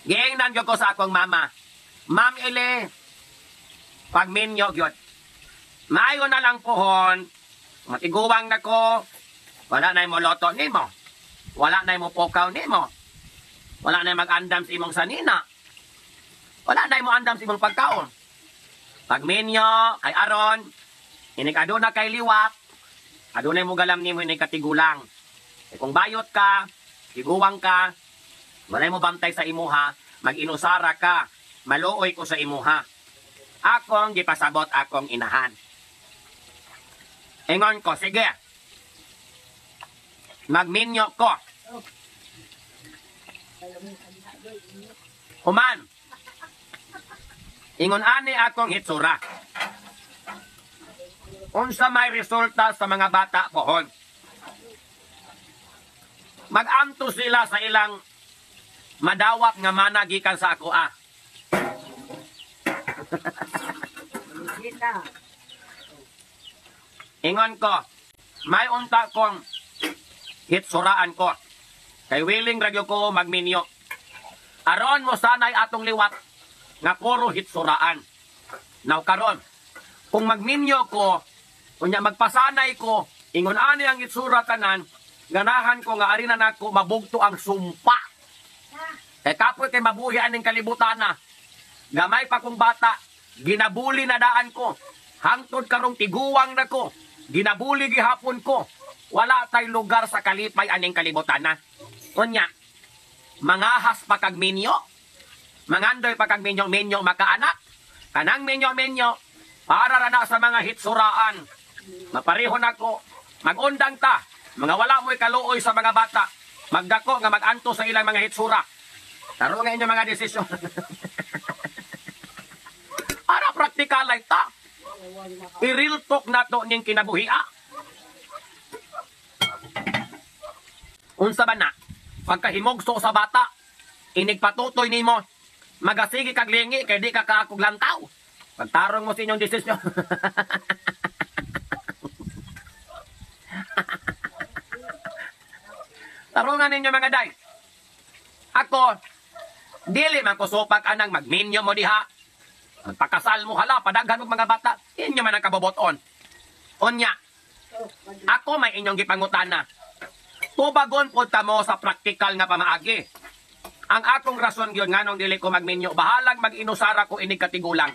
Giingnan gyud ko sa akong mama. Ma'am Ili, pagminyo gyud. Maayo na lang pohon. Matiguwang na ko. Wala na mo loto nimo. Wala na mo pokaw nimo. Wala na mag-andam sa imong sanina. Wala na mo andam sa imong pagkaon. Pagminyo, kay aron, inig aduna kay liwak, adunay mo galam nimo inig katigulang. E kung bayot ka, tiguwang ka, wala mo bantay sa imuha, mag-inusara ka, maluoy ko sa imuha. Akong gipasabot akong inahan. Ingon ko, sige. Magminyo ko. Human. Ingon ani akong hitsura. Unsa may resulta sa mga bata pohon. Mag-amto sila sa ilang madawat nga mana gikan sa ako ah. Ingon ko, may unta kong hitsuraan ko. Kay willing ragyo ko magminyo. Aron mo sanay atong liwat nga puro hitsuraan. Now karon, kung magminyo ko, kunya magpasanay ko, ingon ani ang hitsura tanan, ganahan ko nga arinan ako mabugto ang sumpa. Kay kapoy kay mabuhi aning kalibutan na. Gamay pa kong bata, ginabuli na daan ko. Hangtod karong tiguwang na ko. Ginabuli gihapon ko. Wala tay lugar sa kalipay aning kalibutan na. Kunya, mangahas pa kag minyo. Mangandoy pa kag minyo-minyo makaanak. Kanang minyo-minyo, para na sa mga hitsuraan. Mapareho na ko. Magundang ta. Mga wala mo'y kaluoy sa mga bata. Magdako nga maganto sa ilang mga hitsura. Taro nga inyo mga desisyon. Para praktikal lang ta. I-real talk na to ning kinabuhia. Unsa ba na? Pagkahimogso sa bata, inigpatutoy nimo, magasigi kag lingi kay di ka kaakog lantaw. Pagtarong mo sa inyong desisyon. Tarungan ninyo mga day. Ako, dili man ko supak anang magminyo mo diha. Magpakasal mo hala, padaghan og mga bata, inyo man ang kaboboton. Unya, ako may inyong gipangutana. Tubagon po mo sa praktikal nga pamaagi. Ang akong rason yun nga nung dili ko magminyo, bahalang mag-inusara ko inig katigulang.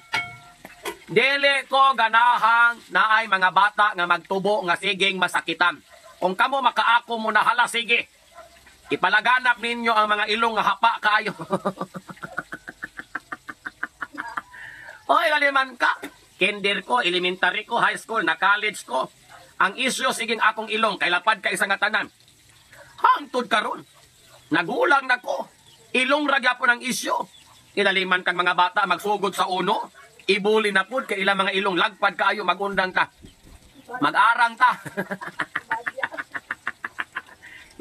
Dili ko ganahang naay mga bata nga magtubo nga siging masakitan. Kung kamo makaako mo na hala, sige. Ipalaganap ninyo ang mga ilong nga hapa kayo. Oy, aliman ka. Kinder ko, elementary ko, high school, na college ko. Ang isyo siging akong ilong, kay lapad ka isang atanan. Hangtod karon. Nagulang na ko. Ilong ragya po ng isyo. Ilaliman kang mga bata magsugod sa uno. Ibuli na po kay ilang mga ilong. Lagpad kayo, magundang ka. Mag-arang ta.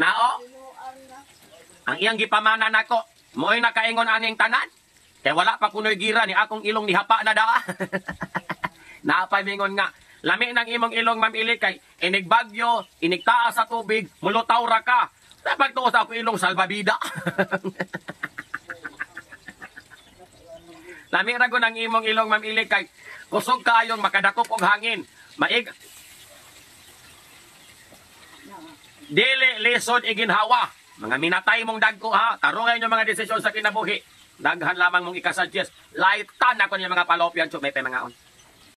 Nao? Ang iyang gipamana nako, mo'y nakaingon aning tanan. Kaya wala pa kunoy gira ni akong ilong ni hapa na daa. Naapay mingon nga, lami ng imong ilong Ma'am Ili kay inigbagyo, inigtaas sa tubig, mulutaw ra ka. Dapat to sa akong ilong salbabida. Lami ra ko ng imong ilong Ma'am Ili kay kusog kayong makadakop og hangin. Maig dili lisod iginhawa. Mga minatay mong dagko ha. Tarungan nyo mga desisyon sa kinabuhi. Daghan lamang mong ikasuggest. Light tan ako niya mga palopyan. May mga on.